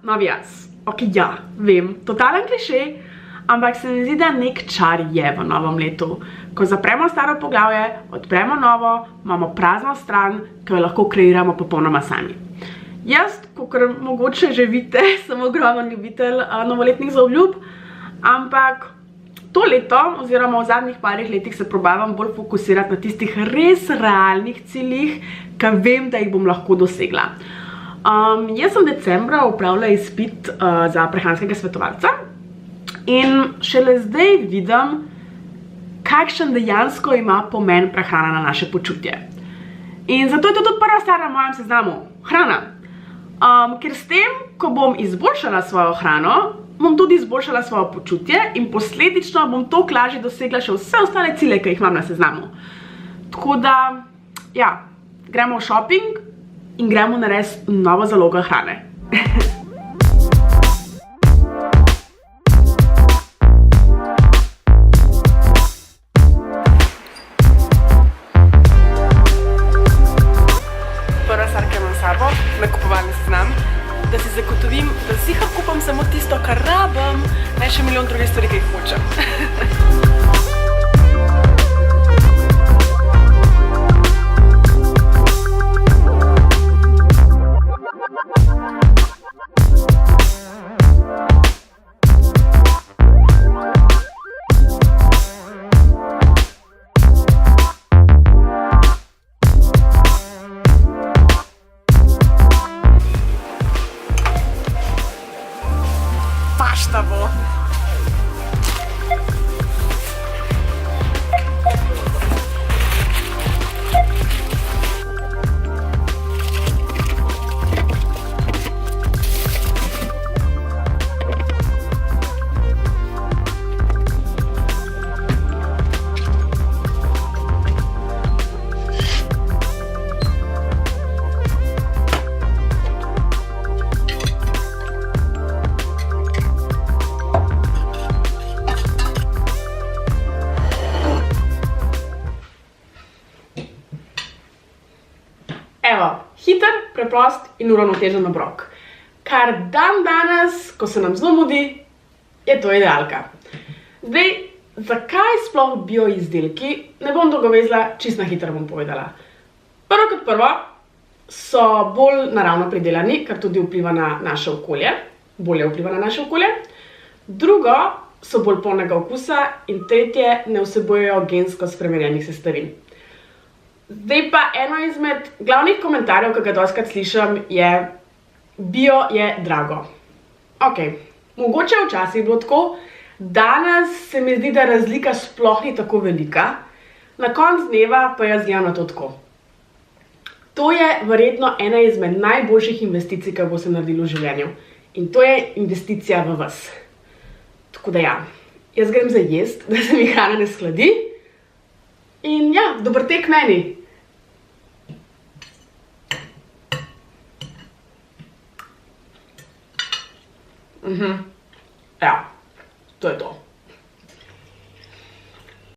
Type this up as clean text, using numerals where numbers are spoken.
novi jaz. Ok, ja, vem, totalen klišej, ampak se mi zdi, da nek čar je v novem letu. Ko zapremo staro poglavje, odpremo novo, imamo prazno stran, ki jo lahko kreiramo popolnoma sami. Jaz, kakor mogoče že vidite, sem ogromen ljubitelj novoletnih zaobljub, ampak to leto, oziroma v zadnjih parih letih se probavam bolj fokusirati na tistih res realnih ciljih, ki vem, da jih bom lahko dosegla. Jaz sem decembra opravila izpit za prehranskega svetovalca in šele zdaj vidim, kakšen dejansko ima pomen prehrana na naše počutje. In zato je to tudi prva stvar na mojem seznamu, hrana. Ker s tem, ko bom izboljšala svojo hrano, bom tudi izboljšala svoje počutje in posledično bom toliko lažje dosegla še vse ostale cilje, ki jih imam na seznamu. Tako da, ja, gremo v shopping in gremo narediti novo zalogo hrane. Prva stvar, ki imam s sabo, nakupovalni seznam, da si zagotovim, da ziher kupam samo tisto, kar rabim, ne še milijon drugih stvari, ki jih hočem. Pašta bo. Evo, hiter, preprost in uravnotežen obrok. Kar danes, ko se nam zelo mudi, je to idealka. Zdaj, zakaj sploh bio izdelki, ne bom dolgovezla, čisto na hitro bom povedala. Prvo kot prvo, so bolj naravno pridelani, kar tudi vpliva na naše okolje, bolje vpliva na naše okolje. Drugo, so bolj polnega okusa in tretje, ne vsebujejo gensko spremenjenih sestavin. Zdaj pa eno izmed glavnih komentarjev, ki ga dostikrat slišim, je bio je drago. Ok, mogoče včasih bilo tako, danes se mi zdi, da razlika sploh ni tako velika, na koncu dneva pa jaz gledam na to tako. To je verjetno ena izmed najboljših investicij, ki bo se naredilo v življenju. In to je investicija v vas. Tako da ja, jaz grem za jest, da se mi hrana ne shladi. In ja, dober tek meni. Ja, to je to.